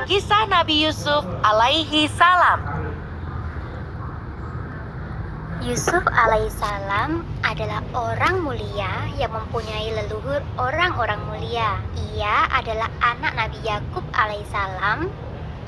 Kisah Nabi Yusuf alaihi salam. Yusuf alaihissalam adalah orang mulia yang mempunyai leluhur orang-orang mulia. Ia adalah anak Nabi Yakub alaihissalam,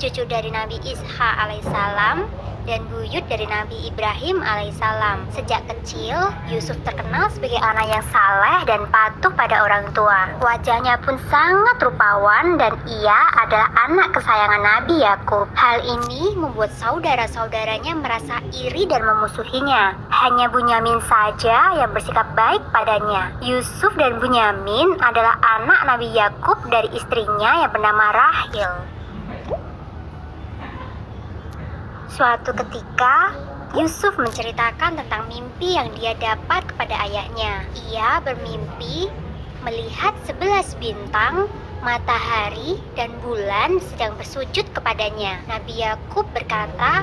cucu dari Nabi Ishak alaihissalam, dan buyut dari Nabi Ibrahim alaihissalam. Sejak kecil, Yusuf terkenal sebagai anak yang saleh dan patuh pada orang tua. Wajahnya pun sangat rupawan dan ia adalah anak kesayangan Nabi Yakub. Hal ini membuat saudara-saudaranya merasa iri dan memusuhinya. Hanya Bunyamin saja yang bersikap baik padanya. Yusuf dan Bunyamin adalah anak Nabi Yakub dari istrinya yang bernama Rahil. Suatu ketika, Yusuf menceritakan tentang mimpi yang dia dapat kepada ayahnya. Ia bermimpi melihat 11 bintang, matahari, dan bulan sedang bersujud kepadanya. Nabi Yakub berkata,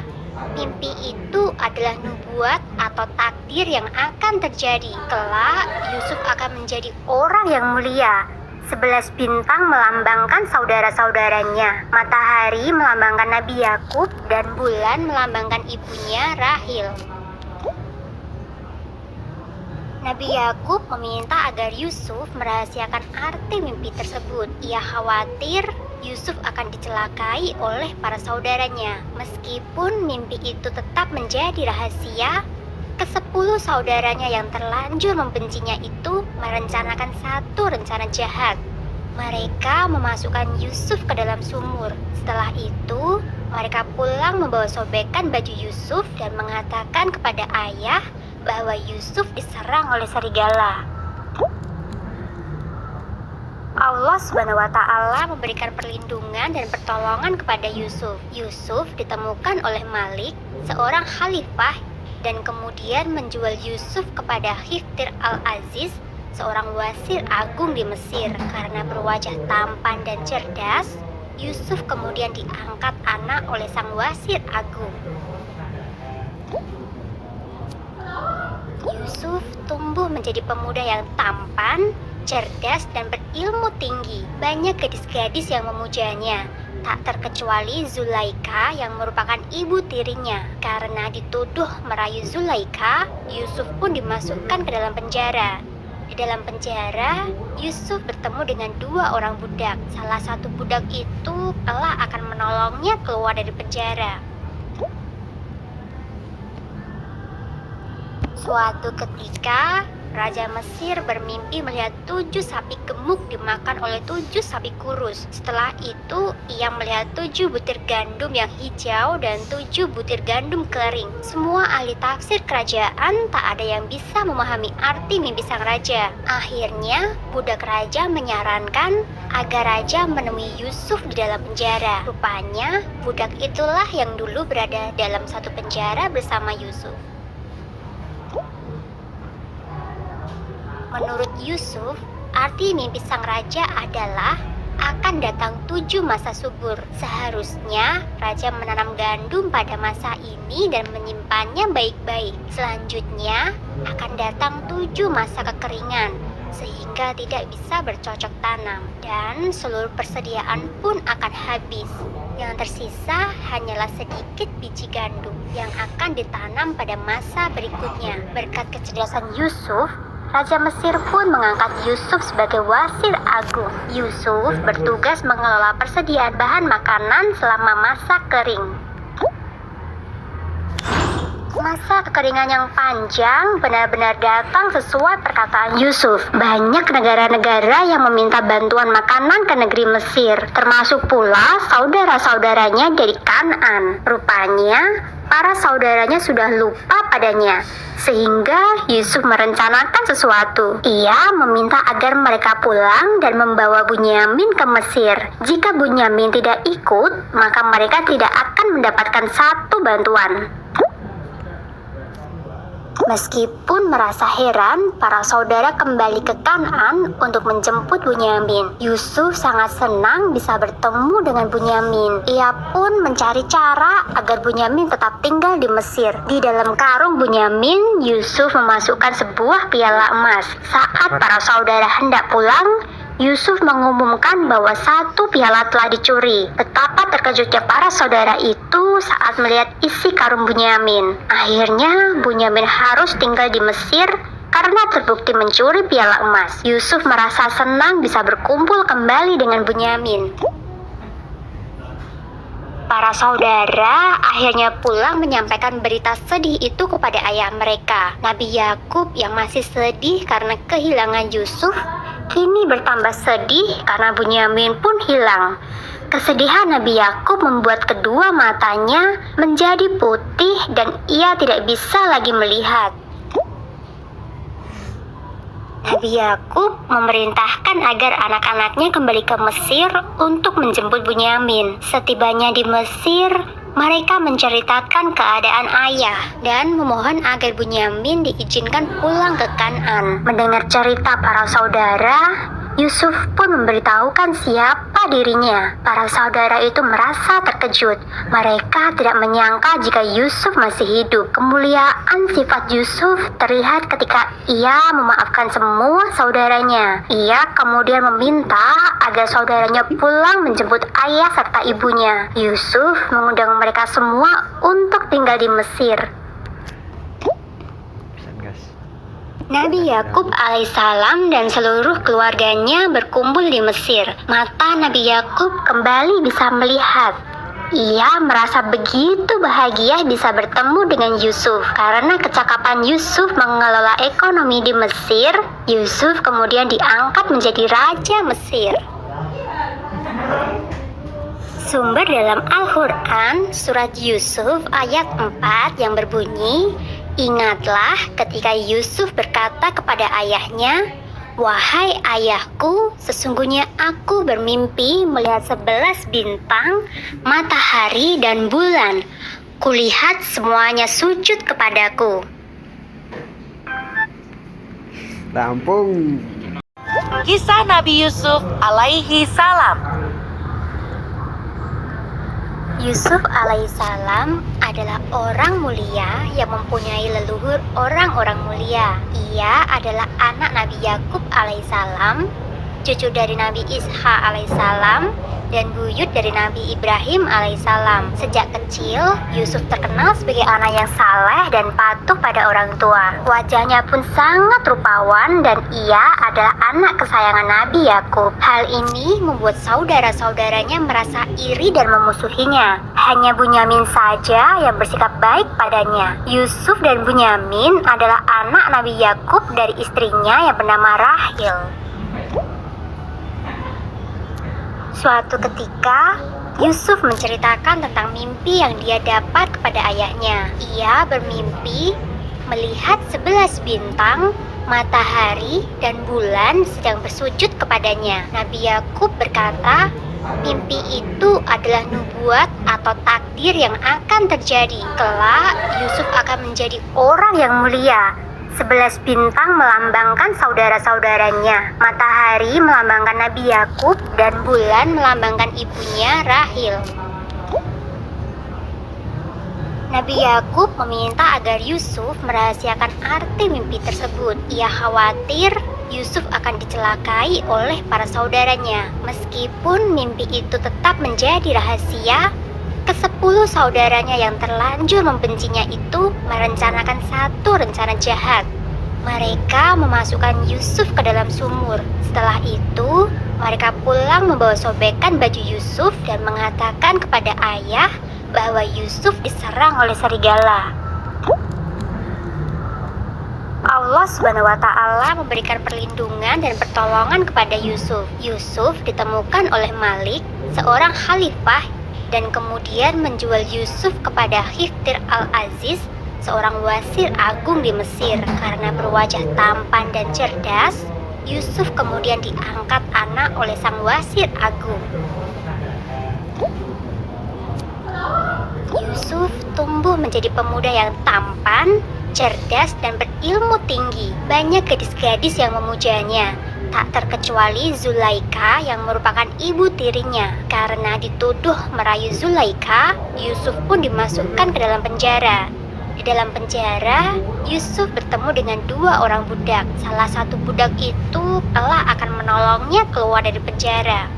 mimpi itu adalah nubuat atau takdir yang akan terjadi. Kelak, Yusuf akan menjadi orang yang mulia. 11 bintang melambangkan saudara-saudaranya, matahari melambangkan Nabi Yakub, dan bulan melambangkan ibunya Rahil. Nabi Yakub meminta agar Yusuf merahasiakan arti mimpi tersebut. Ia khawatir Yusuf akan dicelakai oleh para saudaranya. Meskipun mimpi itu tetap menjadi rahasia, ke-10 saudaranya yang terlanjur membencinya itu merencanakan satu rencana jahat. Mereka memasukkan Yusuf ke dalam sumur. Setelah itu, mereka pulang membawa sobekan baju Yusuf dan mengatakan kepada ayah bahwa Yusuf diserang oleh serigala. Allah Subhanahu wa Ta'ala memberikan perlindungan dan pertolongan kepada Yusuf. Yusuf ditemukan oleh Malik, seorang khalifah, dan kemudian menjual Yusuf kepada Khiftir al-Aziz, seorang wasir agung di Mesir. Karena berwajah tampan dan cerdas, Yusuf kemudian diangkat anak oleh sang wasir agung. Yusuf tumbuh menjadi pemuda yang tampan, cerdas, dan berilmu tinggi. Banyak gadis-gadis yang memujanya, tak terkecuali Zulaika yang merupakan ibu tirinya. Karena dituduh merayu Zulaika, Yusuf pun dimasukkan ke dalam penjara. Di dalam penjara, Yusuf bertemu dengan 2 orang budak. Salah satu budak itu kelak akan menolongnya keluar dari penjara. Suatu ketika, Raja Mesir bermimpi melihat 7 sapi gemuk dimakan oleh 7 sapi kurus. Setelah itu, ia melihat 7 butir gandum yang hijau dan 7 butir gandum kering. Semua ahli tafsir kerajaan tak ada yang bisa memahami arti mimpi sang raja. Akhirnya, budak raja menyarankan agar raja menemui Yusuf di dalam penjara. Rupanya, budak itulah yang dulu berada dalam satu penjara bersama Yusuf. Menurut Yusuf, arti mimpi sang raja adalah akan datang 7 masa subur. Seharusnya raja menanam gandum pada masa ini dan menyimpannya baik-baik. Selanjutnya akan datang 7 masa kekeringan sehingga tidak bisa bercocok tanam dan seluruh persediaan pun akan habis. Yang tersisa hanyalah sedikit biji gandum yang akan ditanam pada masa berikutnya. Berkat kecerdasan Yusuf, Raja Mesir pun mengangkat Yusuf sebagai wasir agung. Yusuf bertugas mengelola persediaan bahan makanan selama masa kering. Masa kekeringan yang panjang benar-benar datang sesuai perkataan Yusuf. Banyak negara-negara yang meminta bantuan makanan ke negeri Mesir, termasuk pula saudara-saudaranya dari Kanaan. Rupanya, para saudaranya sudah lupa padanya, sehingga Yusuf merencanakan sesuatu. Ia meminta agar mereka pulang dan membawa Bunyamin ke Mesir. Jika Bunyamin tidak ikut, maka mereka tidak akan mendapatkan satu bantuan. Meskipun merasa heran, para saudara kembali ke Kanaan untuk menjemput Bunyamin. Yusuf sangat senang bisa bertemu dengan Bunyamin. Ia pun mencari cara agar Bunyamin tetap tinggal di Mesir. Di dalam karung Bunyamin, Yusuf memasukkan sebuah piala emas. Saat para saudara hendak pulang, Yusuf mengumumkan bahwa satu piala telah dicuri. Betapa terkejutnya para saudara itu saat melihat isi karung Bunyamin. Akhirnya Bunyamin harus tinggal di Mesir karena terbukti mencuri piala emas. Yusuf merasa senang bisa berkumpul kembali dengan Bunyamin. Para saudara akhirnya pulang menyampaikan berita sedih itu kepada ayah mereka. Nabi Yakub yang masih sedih karena kehilangan Yusuf, kini bertambah sedih karena Bunyamin pun hilang. Kesedihan Nabi Yakub membuat kedua matanya menjadi putih dan ia tidak bisa lagi melihat. Nabi Yakub memerintahkan agar anak-anaknya kembali ke Mesir untuk menjemput Bunyamin. Setibanya di Mesir, mereka menceritakan keadaan ayah dan memohon agar Bunyamin diizinkan pulang ke Kan'an. Mendengar cerita para saudara, Yusuf pun memberitahukan siapa dirinya. Para saudara itu merasa terkejut. Mereka tidak menyangka jika Yusuf masih hidup. Kemuliaan sifat Yusuf terlihat ketika ia memaafkan semua saudaranya. Ia kemudian meminta agar saudaranya pulang menjemput ayah serta ibunya. Yusuf mengundang mereka semua untuk tinggal di Mesir. Nabi Yakub alaihissalam dan seluruh keluarganya berkumpul di Mesir. Mata Nabi Yakub kembali bisa melihat. Ia merasa begitu bahagia bisa bertemu dengan Yusuf. Karena kecakapan Yusuf mengelola ekonomi di Mesir, Yusuf kemudian diangkat menjadi raja Mesir. Sumber dalam Al-Quran, surat Yusuf ayat 4 yang berbunyi, "Ingatlah ketika Yusuf berkata kepada ayahnya, 'Wahai ayahku, sesungguhnya aku bermimpi melihat 11 bintang, matahari dan bulan. Kulihat semuanya sujud kepadaku.'" Rampung. Kisah Nabi Yusuf alaihi salam. Yusuf alaihissalam adalah orang mulia yang mempunyai leluhur orang-orang mulia. Ia adalah anak Nabi Yakub alaihissalam, cucu dari Nabi Ishak alaihissalam, dan buyut dari Nabi Ibrahim alaihissalam. Sejak kecil, Yusuf terkenal sebagai anak yang saleh dan patuh pada orang tua. Wajahnya pun sangat rupawan dan ia adalah anak kesayangan Nabi Yakub. Hal ini membuat saudara-saudaranya merasa iri dan memusuhinya. Hanya Bunyamin saja yang bersikap baik padanya. Yusuf dan Bunyamin adalah anak Nabi Yakub dari istrinya yang bernama Rahil. Suatu ketika, Yusuf menceritakan tentang mimpi yang dia dapat kepada ayahnya. Ia bermimpi melihat 11 bintang, matahari, dan bulan sedang bersujud kepadanya. Nabi Yakub berkata, mimpi itu adalah nubuat atau takdir yang akan terjadi. Kelak, Yusuf akan menjadi orang yang mulia. 11 bintang melambangkan saudara-saudaranya, matahari melambangkan Nabi Yakub, dan bulan melambangkan ibunya Rahil. Nabi Yakub meminta agar Yusuf merahasiakan arti mimpi tersebut. Ia khawatir Yusuf akan dicelakai oleh para saudaranya. Meskipun mimpi itu tetap menjadi rahasia, ke-10 saudaranya yang terlanjur membencinya itu merencanakan satu rencana jahat. Mereka memasukkan Yusuf ke dalam sumur. Setelah itu, mereka pulang membawa sobekan baju Yusuf dan mengatakan kepada ayah bahwa Yusuf diserang oleh serigala. Allah Subhanahu wa Ta'ala memberikan perlindungan dan pertolongan kepada Yusuf. Yusuf ditemukan oleh Malik, seorang khalifah, dan kemudian menjual Yusuf kepada Khiftir al-Aziz, seorang wasir agung di Mesir. Karena berwajah tampan dan cerdas, Yusuf kemudian diangkat anak oleh sang wasir agung. Yusuf tumbuh menjadi pemuda yang tampan, cerdas, dan berilmu tinggi. Banyak gadis-gadis yang memujanya, tak terkecuali Zulaika yang merupakan ibu tirinya. Karena dituduh merayu Zulaika, Yusuf pun dimasukkan ke dalam penjara. Di dalam penjara, Yusuf bertemu dengan dua orang budak. Salah satu budak itu kelak akan menolongnya keluar dari penjara.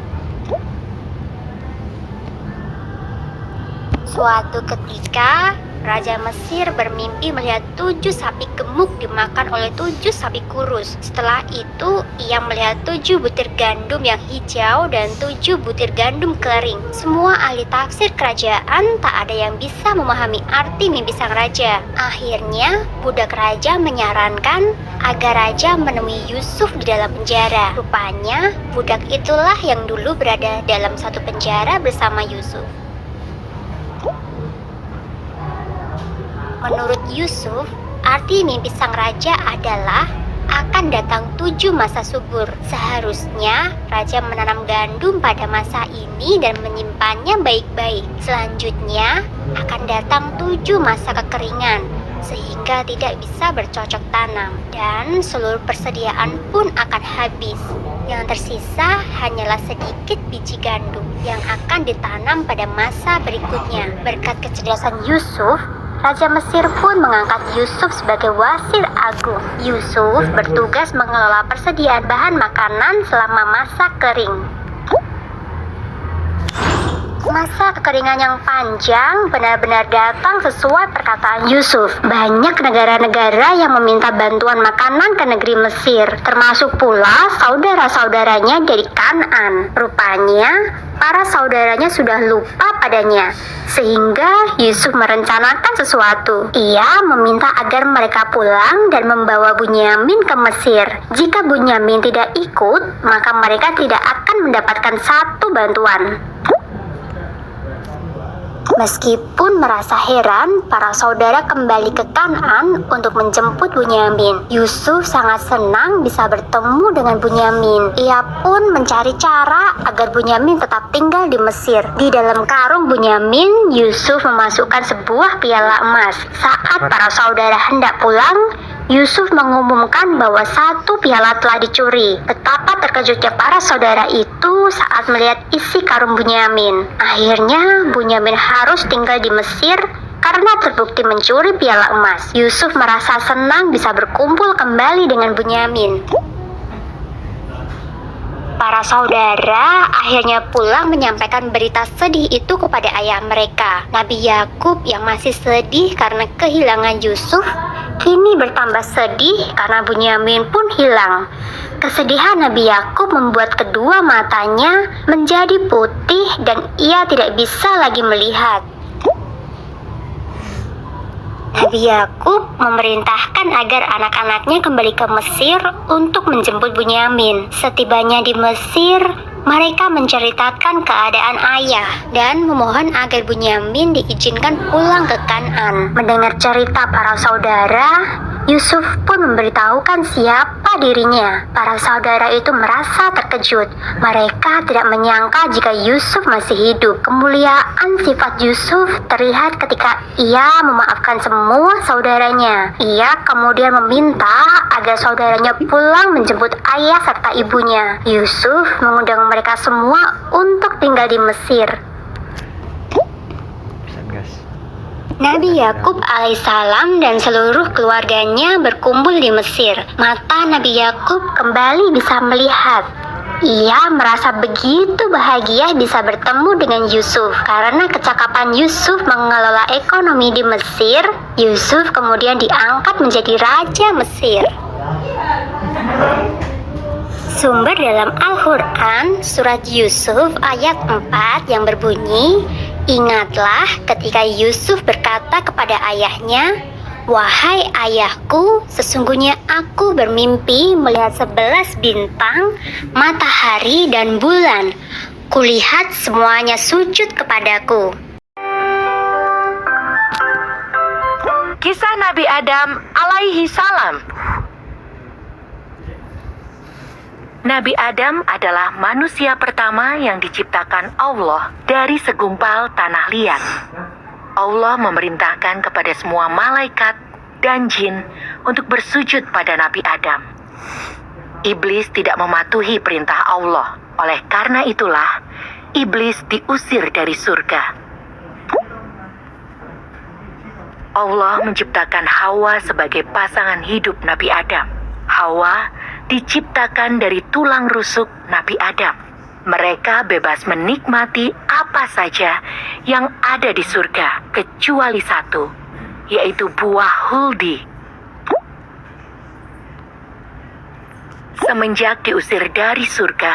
Suatu ketika, Raja Mesir bermimpi melihat 7 sapi gemuk dimakan oleh 7 sapi kurus. Setelah itu, ia melihat 7 butir gandum yang hijau dan 7 butir gandum kering. Semua ahli tafsir kerajaan tak ada yang bisa memahami arti mimpi sang raja. Akhirnya, budak raja menyarankan agar raja menemui Yusuf di dalam penjara. Rupanya, budak itulah yang dulu berada dalam satu penjara bersama Yusuf. Menurut Yusuf, arti mimpi sang raja adalah akan datang 7 masa subur. Seharusnya raja menanam gandum pada masa ini dan menyimpannya baik-baik. Selanjutnya akan datang 7 masa kekeringan sehingga tidak bisa bercocok tanam dan seluruh persediaan pun akan habis. Yang tersisa hanyalah sedikit biji gandum yang akan ditanam pada masa berikutnya. Berkat kecerdasan Yusuf, Raja Mesir pun mengangkat Yusuf sebagai wasir agung. Yusuf bertugas mengelola persediaan bahan makanan selama masa kering. Masa kekeringan yang panjang benar-benar datang sesuai perkataan Yusuf. Banyak negara-negara yang meminta bantuan makanan ke negeri Mesir, termasuk pula saudara-saudaranya dari Kanaan. Rupanya, para saudaranya sudah lupa padanya, sehingga Yusuf merencanakan sesuatu. Ia meminta agar mereka pulang dan membawa Bunyamin ke Mesir. Jika Bunyamin tidak ikut, maka mereka tidak akan mendapatkan satu bantuan. Meskipun merasa heran, para saudara kembali ke Kanaan untuk menjemput Bunyamin. Yusuf sangat senang bisa bertemu dengan Bunyamin. Ia pun mencari cara agar Bunyamin tetap tinggal di Mesir. Di dalam karung Bunyamin, Yusuf memasukkan sebuah piala emas. Saat para saudara hendak pulang, Yusuf mengumumkan bahwa satu piala telah dicuri. Betapa terkejutnya para saudara itu saat melihat isi karung Bunyamin. Akhirnya Bunyamin harus tinggal di Mesir karena terbukti mencuri piala emas. Yusuf merasa senang bisa berkumpul kembali dengan Bunyamin. Para saudara akhirnya pulang menyampaikan berita sedih itu kepada ayah mereka. Nabi Yakub yang masih sedih karena kehilangan Yusuf kini bertambah sedih karena Bunyamin pun hilang. Kesedihan Nabi Yakub membuat kedua matanya menjadi putih dan ia tidak bisa lagi melihat. Nabi Yakub memerintahkan agar anak-anaknya kembali ke Mesir untuk menjemput Bunyamin. Setibanya di Mesir, mereka menceritakan keadaan ayah dan memohon agar Bunyamin diizinkan pulang ke Kanaan. Mendengar cerita para saudara, Yusuf pun memberitahukan siapa dirinya. Para saudara itu merasa terkejut. Mereka tidak menyangka jika Yusuf masih hidup. Kemuliaan sifat Yusuf terlihat ketika ia memaafkan semua saudaranya. Ia kemudian meminta agar saudaranya pulang menjemput ayah serta ibunya. Yusuf mengundang mereka semua untuk tinggal di Mesir. Nabi Yakub alaihissalam dan seluruh keluarganya berkumpul di Mesir. Mata Nabi Yakub kembali bisa melihat. Ia merasa begitu bahagia bisa bertemu dengan Yusuf. Karena kecakapan Yusuf mengelola ekonomi di Mesir, Yusuf kemudian diangkat menjadi Raja Mesir. Sumber dalam Al-Quran, surat Yusuf ayat 4 yang berbunyi, "Ingatlah ketika Yusuf berkata kepada ayahnya, 'Wahai ayahku, sesungguhnya aku bermimpi melihat 11 bintang, matahari dan bulan. Kulihat semuanya sujud kepadaku.'" Kisah Nabi Adam alaihi salam. Nabi Adam adalah manusia pertama yang diciptakan Allah dari segumpal tanah liat. Allah memerintahkan kepada semua malaikat dan jin untuk bersujud pada Nabi Adam. Iblis tidak mematuhi perintah Allah. Oleh karena itulah, iblis diusir dari surga. Allah menciptakan Hawa sebagai pasangan hidup Nabi Adam. Hawa diciptakan dari tulang rusuk Nabi Adam. Mereka bebas menikmati apa saja yang ada di surga kecuali satu, yaitu buah huldi. Semenjak diusir dari surga,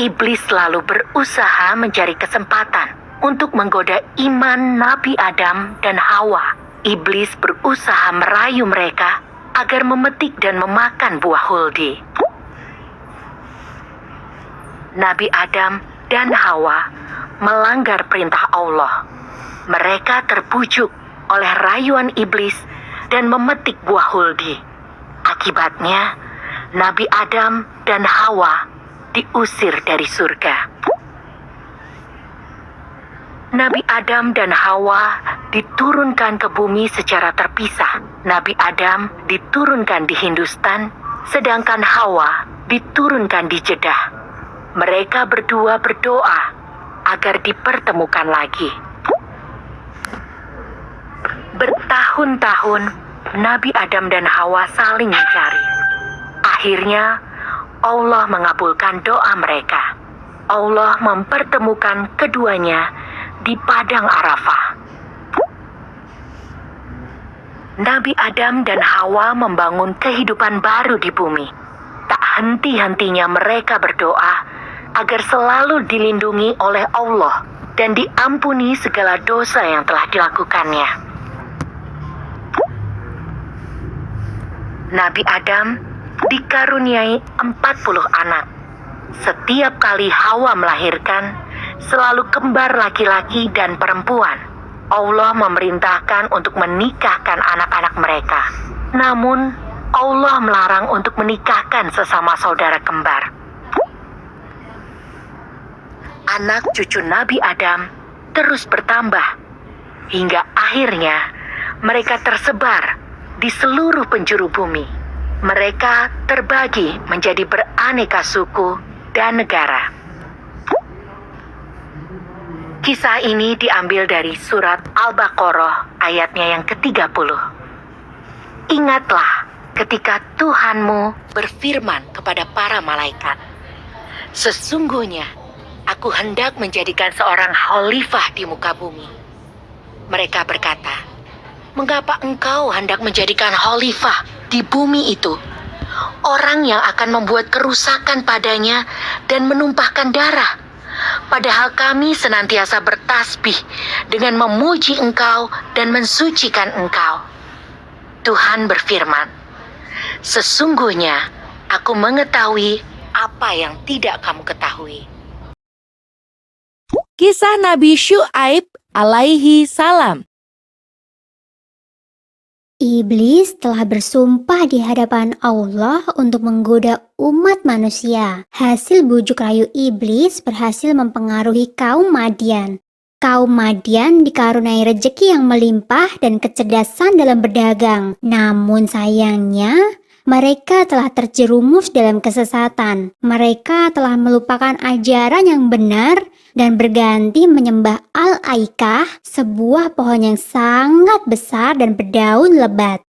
iblis selalu berusaha mencari kesempatan untuk menggoda iman Nabi Adam dan Hawa. Iblis berusaha merayu mereka agar memetik dan memakan buah huldi. Nabi Adam dan Hawa melanggar perintah Allah. Mereka terbujuk oleh rayuan iblis dan memetik buah huldi. Akibatnya, Nabi Adam dan Hawa diusir dari surga. Nabi Adam dan Hawa diturunkan ke bumi secara terpisah. Nabi Adam diturunkan di Hindustan, sedangkan Hawa diturunkan di Jeddah. Mereka berdua berdoa agar dipertemukan lagi. Bertahun-tahun, Nabi Adam dan Hawa saling mencari. Akhirnya, Allah mengabulkan doa mereka. Allah mempertemukan keduanya di Padang Arafah. Nabi Adam dan Hawa membangun kehidupan baru di bumi. Tak henti-hentinya mereka berdoa agar selalu dilindungi oleh Allah dan diampuni segala dosa yang telah dilakukannya. Nabi Adam dikaruniai 40 anak. Setiap kali Hawa melahirkan, selalu kembar laki-laki dan perempuan. Allah memerintahkan untuk menikahkan anak-anak mereka. Namun, Allah melarang untuk menikahkan sesama saudara kembar. Anak cucu Nabi Adam terus bertambah, hingga akhirnya mereka tersebar di seluruh penjuru bumi. Mereka terbagi menjadi beraneka suku dan negara. Kisah ini diambil dari surat Al-Baqarah ayatnya yang ke-30. Ingatlah ketika Tuhanmu berfirman kepada para malaikat, "Sesungguhnya aku hendak menjadikan seorang khalifah di muka bumi." Mereka berkata, "Mengapa engkau hendak menjadikan khalifah di bumi itu? Orang yang akan membuat kerusakan padanya dan menumpahkan darah. Padahal kami senantiasa bertasbih dengan memuji engkau dan mensucikan engkau." Tuhan berfirman, "Sesungguhnya aku mengetahui apa yang tidak kamu ketahui." Kisah Nabi Syu'aib alaihi salam. Iblis telah bersumpah di hadapan Allah untuk menggoda umat manusia. Hasil bujuk rayu iblis berhasil mempengaruhi kaum Madian. Kaum Madian dikaruniai rejeki yang melimpah dan kecerdasan dalam berdagang. Namun sayangnya, mereka telah terjerumus dalam kesesatan. Mereka telah melupakan ajaran yang benar dan berganti menyembah Al-Aikah, sebuah pohon yang sangat besar dan berdaun lebat.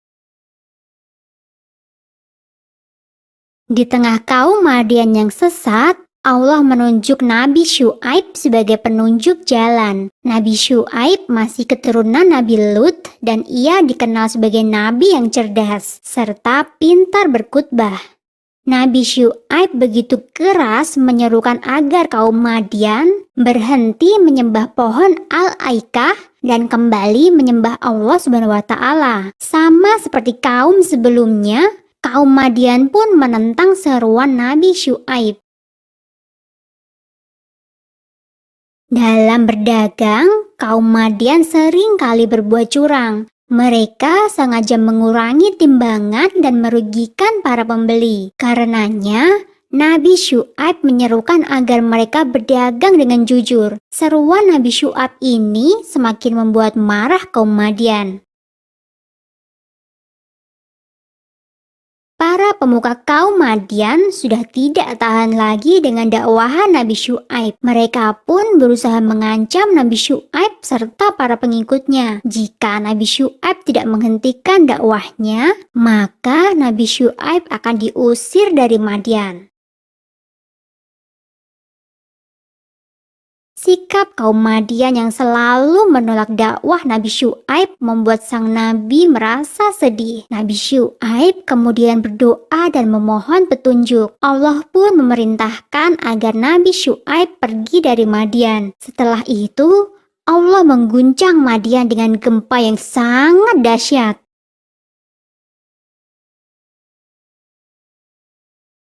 Di tengah kaum Madian yang sesat, Allah menunjuk Nabi Syu'aib sebagai penunjuk jalan. Nabi Syu'aib masih keturunan Nabi Lut dan ia dikenal sebagai nabi yang cerdas serta pintar berkhutbah. Nabi Syu'aib begitu keras menyerukan agar kaum Madian berhenti menyembah pohon Al-Aikah dan kembali menyembah Allah Subhanahu wa Ta'ala. Sama seperti kaum sebelumnya, kaum Madian pun menentang seruan Nabi Syu'aib. Dalam berdagang, kaum Madian sering kali berbuat curang. Mereka sengaja mengurangi timbangan dan merugikan para pembeli. Karenanya, Nabi Syu'aib menyerukan agar mereka berdagang dengan jujur. Seruan Nabi Syu'aib ini semakin membuat marah kaum Madian. Para pemuka kaum Madian sudah tidak tahan lagi dengan dakwahan Nabi Syuaib. Mereka pun berusaha mengancam Nabi Syuaib serta para pengikutnya. Jika Nabi Syuaib tidak menghentikan dakwahnya, maka Nabi Syuaib akan diusir dari Madian. Sikap kaum Madian yang selalu menolak dakwah Nabi Syuaib membuat sang nabi merasa sedih. Nabi Syuaib kemudian berdoa dan memohon petunjuk. Allah pun memerintahkan agar Nabi Syuaib pergi dari Madian. Setelah itu, Allah mengguncang Madian dengan gempa yang sangat dahsyat.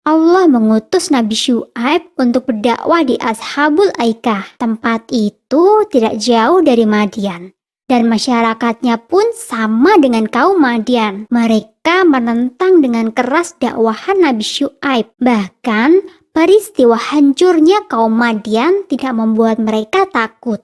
Allah mengutus Nabi Syuaib untuk berdakwah di Ashabul Aikah. Tempat itu tidak jauh dari Madian. Dan masyarakatnya pun sama dengan kaum Madian. Mereka menentang dengan keras dakwahan Nabi Syuaib. Bahkan peristiwa hancurnya kaum Madian tidak membuat mereka takut.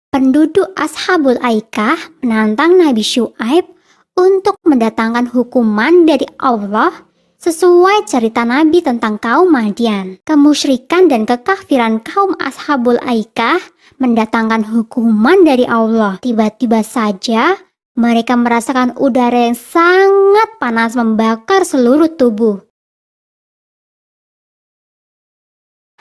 Penduduk Ashabul Aikah menantang Nabi Syuaib untuk mendatangkan hukuman dari Allah sesuai cerita Nabi tentang kaum Madian. Kemusyrikan dan kekafiran kaum Ashabul Aikah mendatangkan hukuman dari Allah. Tiba-tiba saja mereka merasakan udara yang sangat panas membakar seluruh tubuh.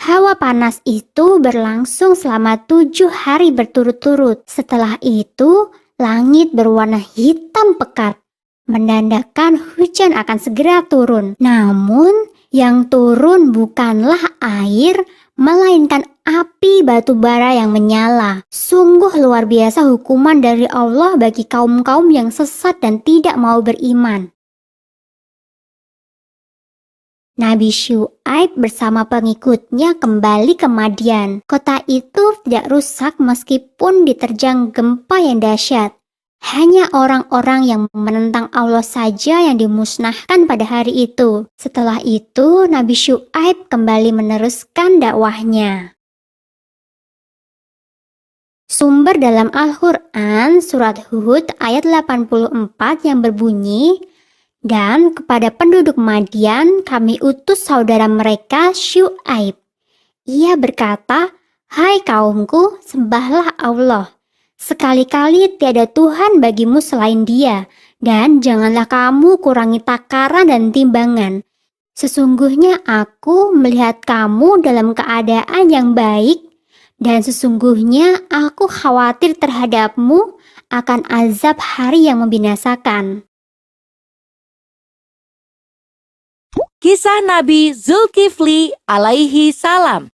Hawa panas itu berlangsung selama 7 hari berturut-turut. Setelah itu, langit berwarna hitam pekat, menandakan hujan akan segera turun. Namun, yang turun bukanlah air, melainkan api batu bara yang menyala. Sungguh luar biasa hukuman dari Allah bagi kaum-kaum yang sesat dan tidak mau beriman. Nabi Syuaib bersama pengikutnya kembali ke Madian. Kota itu tidak rusak meskipun diterjang gempa yang dahsyat. Hanya orang-orang yang menentang Allah saja yang dimusnahkan pada hari itu. Setelah itu, Nabi Syuaib kembali meneruskan dakwahnya. Sumber dalam Al-Quran surat Hud ayat 84 yang berbunyi, "Dan kepada penduduk Madian kami utus saudara mereka Syuaib. Ia berkata, 'Hai kaumku, sembahlah Allah. Sekali-kali tiada Tuhan bagimu selain Dia, dan janganlah kamu kurangi takaran dan timbangan. Sesungguhnya aku melihat kamu dalam keadaan yang baik, dan sesungguhnya aku khawatir terhadapmu akan azab hari yang membinasakan.'" Kisah Nabi Zulkifli alaihi salam.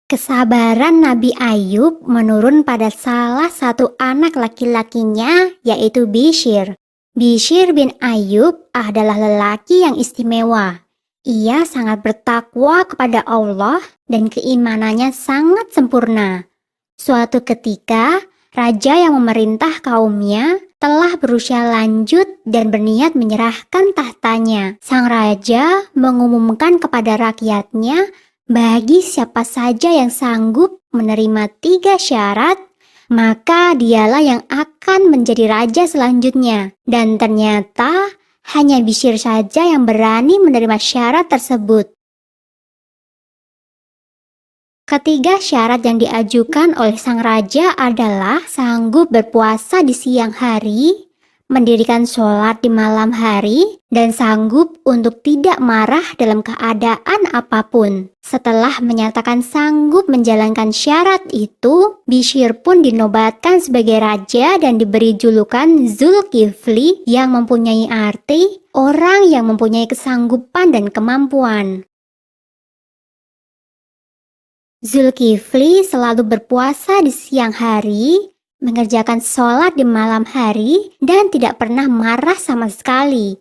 Kesabaran Nabi Ayub menurun pada salah satu anak laki-lakinya, yaitu Bishr. Bishr bin Ayub adalah lelaki yang istimewa. Ia sangat bertakwa kepada Allah dan keimanannya sangat sempurna. Suatu ketika, raja yang memerintah kaumnya telah berusia lanjut dan berniat menyerahkan tahtanya. Sang raja mengumumkan kepada rakyatnya, bagi siapa saja yang sanggup menerima 3 syarat, maka dialah yang akan menjadi raja selanjutnya. Dan ternyata hanya Bishr saja yang berani menerima syarat tersebut. Ketiga syarat yang diajukan oleh sang raja adalah sanggup berpuasa di siang hari, mendirikan sholat di malam hari, dan sanggup untuk tidak marah dalam keadaan apapun. Setelah menyatakan sanggup menjalankan syarat itu, Bishr pun dinobatkan sebagai raja dan diberi julukan Zulkifli yang mempunyai arti orang yang mempunyai kesanggupan dan kemampuan. Zulkifli selalu berpuasa di siang hari, mengerjakan sholat di malam hari, dan tidak pernah marah sama sekali.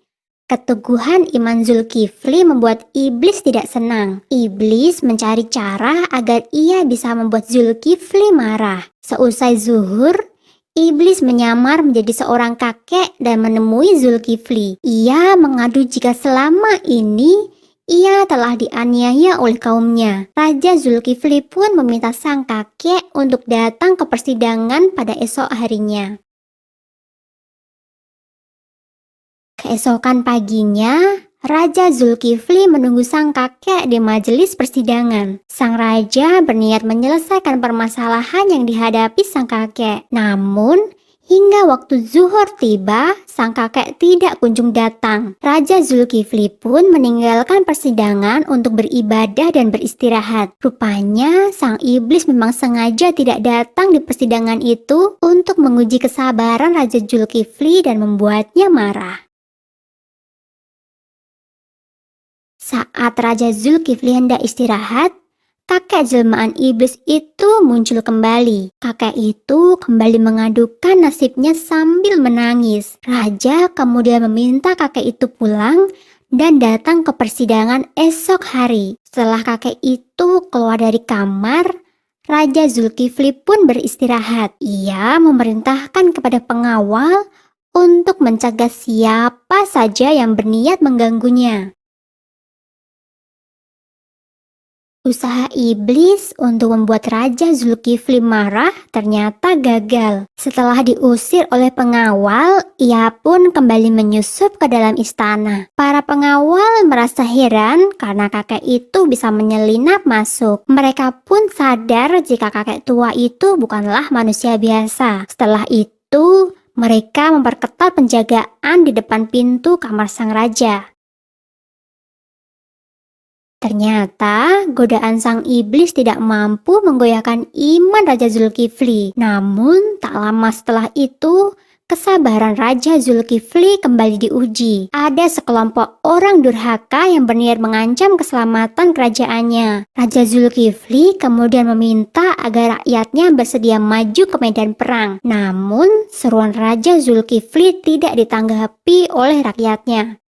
Keteguhan iman Zulkifli membuat iblis tidak senang. Iblis mencari cara agar ia bisa membuat Zulkifli marah. Seusai zuhur, iblis menyamar menjadi seorang kakek dan menemui Zulkifli. Ia mengadu jika selama ini ia telah dianiaya oleh kaumnya. Raja Zulkifli pun meminta sang kakek untuk datang ke persidangan pada esok harinya. Keesokan paginya, Raja Zulkifli menunggu sang kakek di majelis persidangan. Sang raja berniat menyelesaikan permasalahan yang dihadapi sang kakek. Namun, hingga waktu zuhur tiba, sang kakek tidak kunjung datang. Raja Zulkifli pun meninggalkan persidangan untuk beribadah dan beristirahat. Rupanya, sang iblis memang sengaja tidak datang di persidangan itu untuk menguji kesabaran Raja Zulkifli dan membuatnya marah. Saat Raja Zulkifli hendak istirahat, kakek jelmaan iblis itu muncul kembali. Kakek itu kembali mengadukan nasibnya sambil menangis. Raja kemudian meminta kakek itu pulang dan datang ke persidangan esok hari. Setelah kakek itu keluar dari kamar, Raja Zulkifli pun beristirahat. Ia memerintahkan kepada pengawal untuk mencegah siapa saja yang berniat mengganggunya. Usaha iblis untuk membuat Raja Zulkifli marah ternyata gagal. Setelah diusir oleh pengawal, ia pun kembali menyusup ke dalam istana. Para pengawal merasa heran karena kakek itu bisa menyelinap masuk. Mereka pun sadar jika kakek tua itu bukanlah manusia biasa. Setelah itu, mereka memperketat penjagaan di depan pintu kamar sang raja. Ternyata godaan sang iblis tidak mampu menggoyahkan iman Raja Zulkifli. Namun tak lama setelah itu, kesabaran Raja Zulkifli kembali diuji. Ada sekelompok orang durhaka yang berniat mengancam keselamatan kerajaannya. Raja Zulkifli kemudian meminta agar rakyatnya bersedia maju ke medan perang. Namun seruan Raja Zulkifli tidak ditanggapi oleh rakyatnya.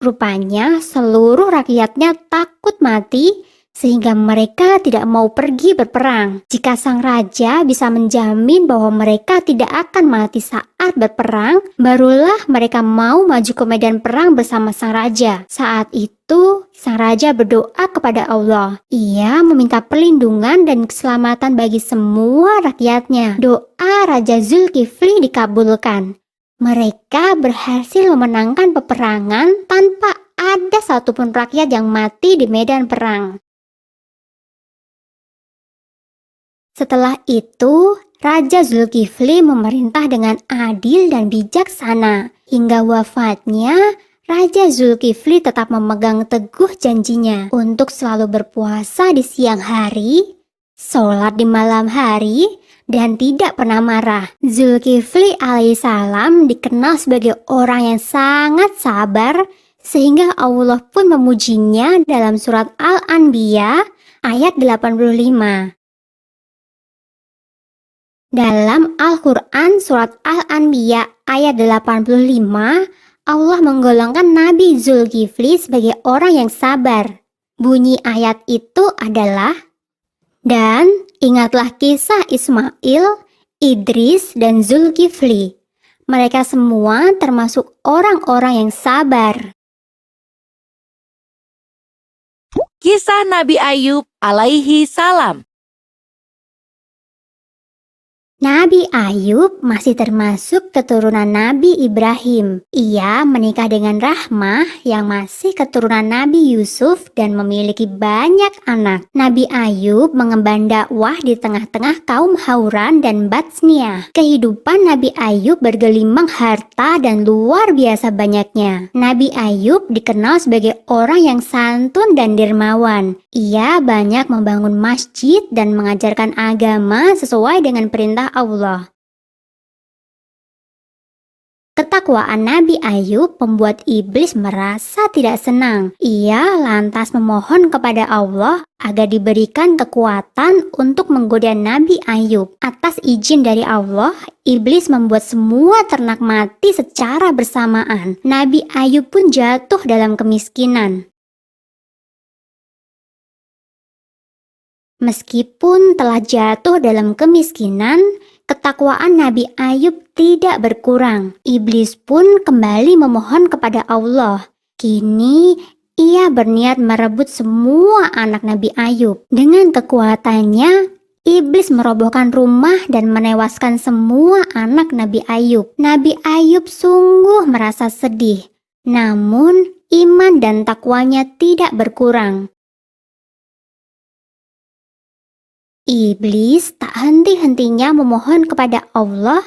Rupanya seluruh rakyatnya takut mati sehingga mereka tidak mau pergi berperang. Jika sang raja bisa menjamin bahwa mereka tidak akan mati saat berperang, barulah mereka mau maju ke medan perang bersama sang raja. Saat itu, sang raja berdoa kepada Allah. Ia meminta perlindungan dan keselamatan bagi semua rakyatnya. Doa Raja Zulkifli dikabulkan. Mereka berhasil memenangkan peperangan tanpa ada satupun rakyat yang mati di medan perang. Setelah itu, Raja Zulkifli memerintah dengan adil dan bijaksana. Hingga wafatnya, Raja Zulkifli tetap memegang teguh janjinya untuk selalu berpuasa di siang hari, sholat di malam hari, dan tidak pernah marah. Zulkifli alaihissalam dikenal sebagai orang yang sangat sabar, sehingga Allah pun memujinya dalam surat Al-Anbiya ayat 85. Dalam Al-Quran surat Al-Anbiya ayat 85, Allah menggolongkan Nabi Zulkifli sebagai orang yang sabar. Bunyi ayat itu adalah, dan ingatlah kisah Ismail, Idris, dan Zulkifli. Mereka semua termasuk orang-orang yang sabar. Kisah Nabi Ayub alaihi salam. Nabi Ayub masih termasuk keturunan Nabi Ibrahim. Ia menikah dengan Rahmah yang masih keturunan Nabi Yusuf dan memiliki banyak anak. Nabi Ayub mengemban dakwah di tengah-tengah kaum Hauran dan Batsniah. Kehidupan Nabi Ayub bergelimang harta dan luar biasa banyaknya. Nabi Ayub dikenal sebagai orang yang santun dan dermawan. Ia banyak membangun masjid dan mengajarkan agama sesuai dengan perintah Allah. Ketakwaan Nabi Ayub membuat iblis merasa tidak senang. Ia lantas memohon kepada Allah agar diberikan kekuatan untuk menggoda Nabi Ayub. Atas izin dari Allah, iblis membuat semua ternak mati secara bersamaan. Nabi Ayub pun jatuh dalam kemiskinan. Meskipun telah jatuh dalam kemiskinan, ketakwaan Nabi Ayub tidak berkurang. Iblis pun kembali memohon kepada Allah. Kini, ia berniat merebut semua anak Nabi Ayub. Dengan kekuatannya, Iblis merobohkan rumah dan menewaskan semua anak Nabi Ayub. Nabi Ayub sungguh merasa sedih. Namun, iman dan takwanya tidak berkurang. Iblis tak henti-hentinya memohon kepada Allah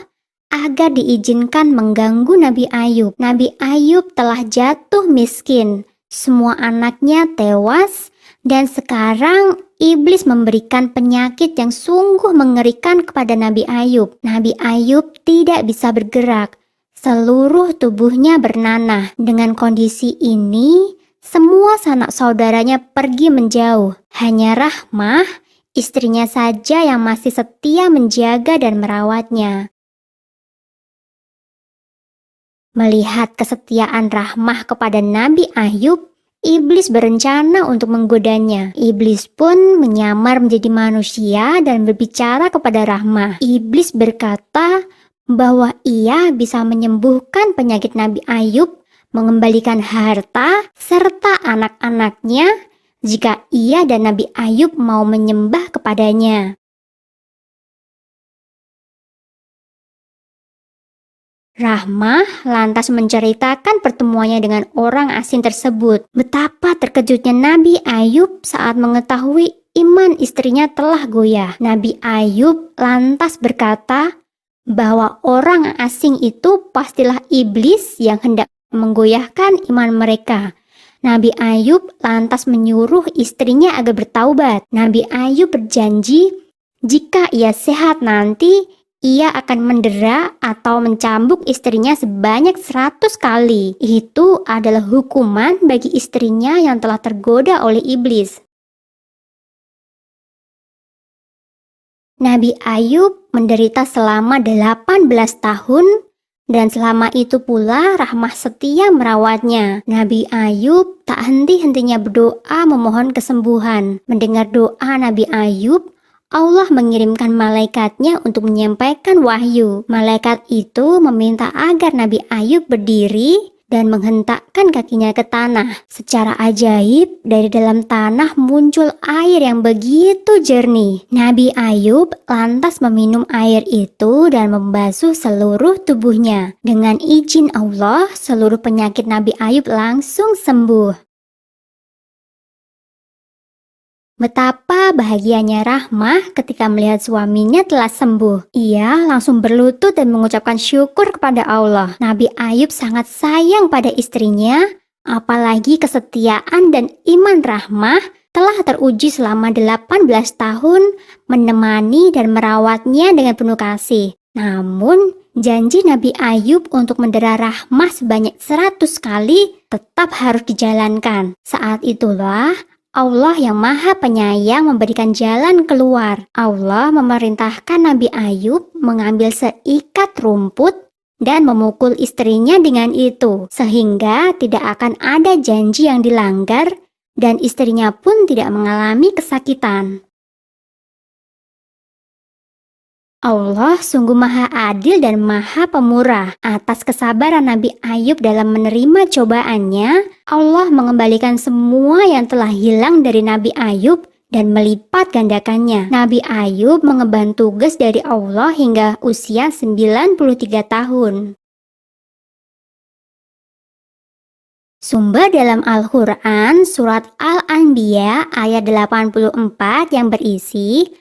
agar diizinkan mengganggu Nabi Ayub. Nabi Ayub telah jatuh miskin. Semua anaknya tewas. Dan sekarang iblis memberikan penyakit yang sungguh mengerikan kepada Nabi Ayub. Nabi Ayub tidak bisa bergerak. Seluruh tubuhnya bernanah. Dengan kondisi ini, semua sanak saudaranya pergi menjauh. Hanya Rahmah, istrinya saja yang masih setia menjaga dan merawatnya. Melihat kesetiaan Rahmah kepada Nabi Ayub, Iblis berencana untuk menggodanya. Iblis pun menyamar menjadi manusia dan berbicara kepada Rahmah. Iblis berkata bahwa ia bisa menyembuhkan penyakit Nabi Ayub, mengembalikan harta, serta anak-anaknya jika ia dan Nabi Ayub mau menyembah kepadanya. Rahmah lantas menceritakan pertemuannya dengan orang asing tersebut. Betapa terkejutnya Nabi Ayub saat mengetahui iman istrinya telah goyah. Nabi Ayub lantas berkata bahwa orang asing itu pastilah iblis yang hendak menggoyahkan iman mereka. Nabi Ayub lantas menyuruh istrinya agar bertaubat. Nabi Ayub berjanji jika ia sehat nanti, ia akan mendera atau mencambuk istrinya sebanyak 100 kali. Itu adalah hukuman bagi istrinya yang telah tergoda oleh iblis. Nabi Ayub menderita selama 18 tahun dan selama itu pula Rahmah setia merawatnya. Nabi Ayub tak henti-hentinya berdoa memohon kesembuhan. Mendengar doa Nabi Ayub, Allah mengirimkan malaikatnya untuk menyampaikan wahyu. Malaikat itu meminta agar Nabi Ayub berdiri dan menghentakkan kakinya ke tanah. Secara ajaib, dari dalam tanah muncul air yang begitu jernih. Nabi Ayub lantas meminum air itu dan membasuh seluruh tubuhnya. Dengan izin Allah, seluruh penyakit Nabi Ayub langsung sembuh. Betapa bahagianya Rahmah ketika melihat suaminya telah sembuh. Ia langsung berlutut dan mengucapkan syukur kepada Allah. Nabi Ayub sangat sayang pada istrinya, apalagi kesetiaan dan iman Rahmah telah teruji selama 18 tahun menemani dan merawatnya dengan penuh kasih. Namun, janji Nabi Ayub untuk mendera Rahmah sebanyak 100 kali tetap harus dijalankan. Saat itulah Allah yang Maha Penyayang memberikan jalan keluar. Allah memerintahkan Nabi Ayub mengambil seikat rumput dan memukul istrinya dengan itu, sehingga tidak akan ada janji yang dilanggar dan istrinya pun tidak mengalami kesakitan. Allah sungguh maha adil dan maha pemurah. Atas kesabaran Nabi Ayub dalam menerima cobaannya, Allah mengembalikan semua yang telah hilang dari Nabi Ayub dan melipat gandakannya. Nabi Ayub mengemban tugas dari Allah hingga usia 93 tahun. Sumber dalam Al-Quran surat Al-Anbiya ayat 84 yang berisi,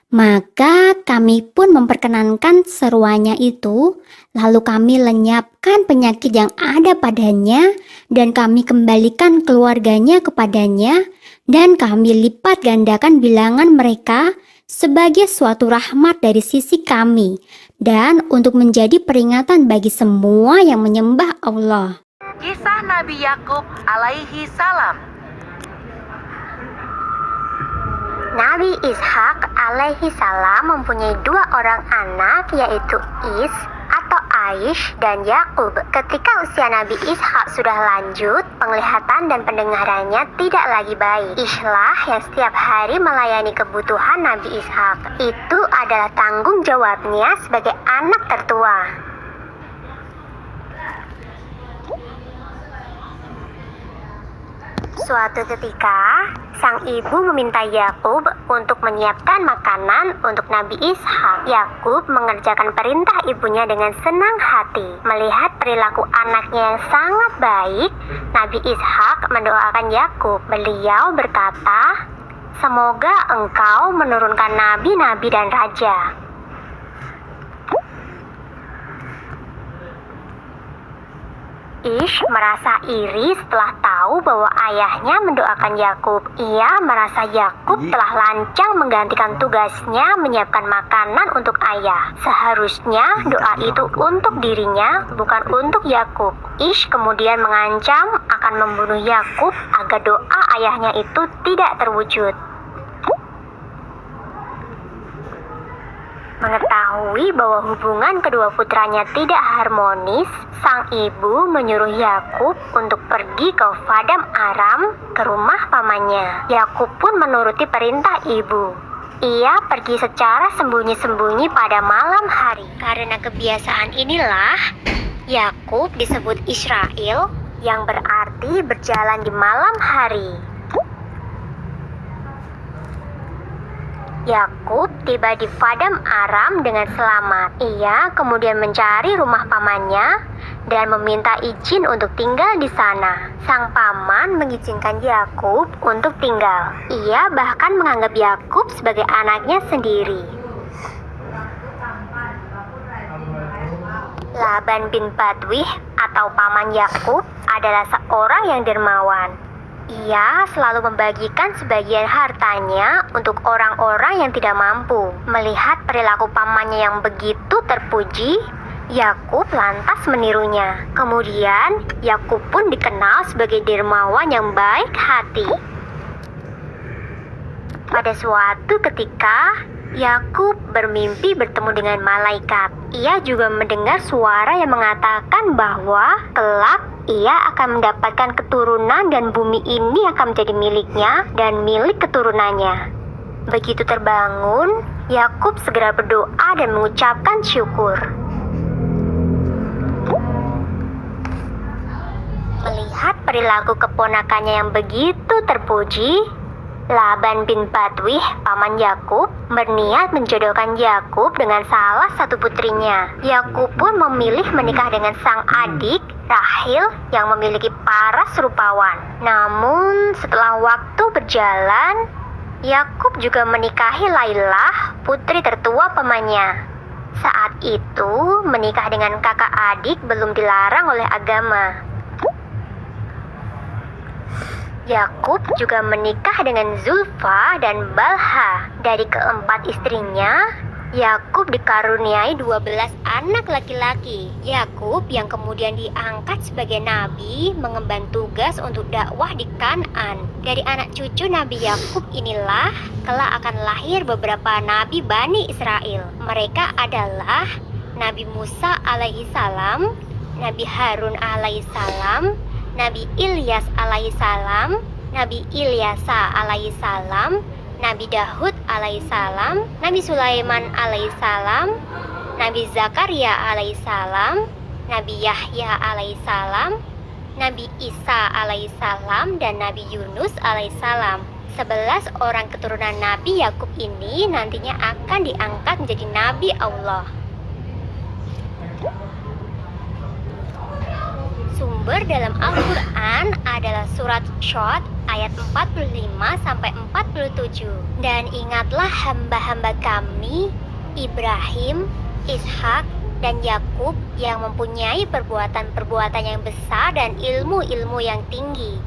"Maka kami pun memperkenankan seruannya itu, lalu kami lenyapkan penyakit yang ada padanya, dan kami kembalikan keluarganya kepadanya, dan kami lipat gandakan bilangan mereka sebagai suatu rahmat dari sisi kami, dan untuk menjadi peringatan bagi semua yang menyembah Allah." Kisah Nabi Yakub alaihi salam. Nabi Ishak alaihi salam mempunyai 2 orang anak, yaitu Is atau Aish dan Yakub. Ketika usia Nabi Ishak sudah lanjut, penglihatan dan pendengarannya tidak lagi baik. Ishlah yang setiap hari melayani kebutuhan Nabi Ishak. Itu adalah tanggung jawabnya sebagai anak tertua. Suatu ketika, sang ibu meminta Yakub untuk menyiapkan makanan untuk Nabi Ishak. Yakub mengerjakan perintah ibunya dengan senang hati. Melihat perilaku anaknya yang sangat baik, Nabi Ishak mendoakan Yakub. Beliau berkata, "Semoga engkau menurunkan nabi-nabi dan raja." Ish merasa iri setelah tahu bahwa ayahnya mendoakan Yakub. Ia merasa Yakub telah lancang menggantikan tugasnya menyiapkan makanan untuk ayah. Seharusnya doa itu untuk dirinya, bukan untuk Yakub. Ish kemudian mengancam akan membunuh Yakub agar doa ayahnya itu tidak terwujud. Mengetahui bahwa hubungan kedua putranya tidak harmonis, sang ibu menyuruh Yakub untuk pergi ke Paddan Aram ke rumah pamannya. Yakub pun menuruti perintah ibu. Ia pergi secara sembunyi-sembunyi pada malam hari. Karena kebiasaan inilah, Yakub disebut Israel, yang berarti berjalan di malam hari. Yakub tiba di Paddan Aram dengan selamat. Ia kemudian mencari rumah pamannya dan meminta izin untuk tinggal di sana. Sang paman mengizinkan Yakub untuk tinggal. Ia bahkan menganggap Yakub sebagai anaknya sendiri. Laban bin Badwih atau paman Yakub adalah seorang yang dermawan. Ia selalu membagikan sebagian hartanya untuk orang-orang yang tidak mampu. Melihat perilaku pamannya yang begitu terpuji, Yakub lantas menirunya. Kemudian, Yakub pun dikenal sebagai dermawan yang baik hati. Pada suatu ketika, Yakub bermimpi bertemu dengan malaikat. Ia juga mendengar suara yang mengatakan bahwa kelak ia akan mendapatkan keturunan dan bumi ini akan menjadi miliknya dan milik keturunannya. Begitu terbangun, Yakub segera berdoa dan mengucapkan syukur. Melihat perilaku keponakannya yang begitu terpuji, Laban bin Badwih, paman Yakub, berniat menjodohkan Yakub dengan salah satu putrinya. Yakub pun memilih menikah dengan sang adik, Rahil, yang memiliki paras rupawan. Namun, setelah waktu berjalan, Yakub juga menikahi Lailah, putri tertua pamannya. Saat itu, menikah dengan kakak adik belum dilarang oleh agama. Yakub juga menikah dengan Zulfa dan Balha. Dari keempat istrinya, Yakub dikaruniai 12 anak laki-laki. Yakub yang kemudian diangkat sebagai nabi mengemban tugas untuk dakwah di Kan'an. Dari anak cucu Nabi Yakub inilah kelak akan lahir beberapa nabi Bani Israel. Mereka adalah Nabi Musa alaihi salam, Nabi Harun alaihi salam, Nabi Ilyas alaihi salam, Nabi Ilyasa alaihi salam, Nabi Dahud alaihi salam, Nabi Sulaiman alaihi salam, Nabi Zakaria alaihi salam, Nabi Yahya alaihi salam, Nabi Isa alaihi salam, dan Nabi Yunus alaihi salam. 11 orang keturunan Nabi Yakub ini nantinya akan diangkat menjadi Nabi Allah. Sumber dalam Al-Quran adalah surat Shad ayat 45-47. Dan ingatlah hamba-hamba kami, Ibrahim, Ishak, dan Yakub yang mempunyai perbuatan-perbuatan yang besar dan ilmu-ilmu yang tinggi.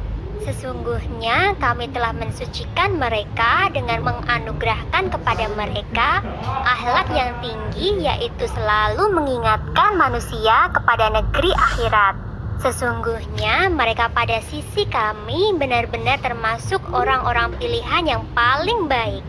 Sesungguhnya kami telah mensucikan mereka dengan menganugerahkan kepada mereka akhlak yang tinggi, yaitu selalu mengingatkan manusia kepada negeri akhirat. Sesungguhnya mereka pada sisi kami benar-benar termasuk orang-orang pilihan yang paling baik.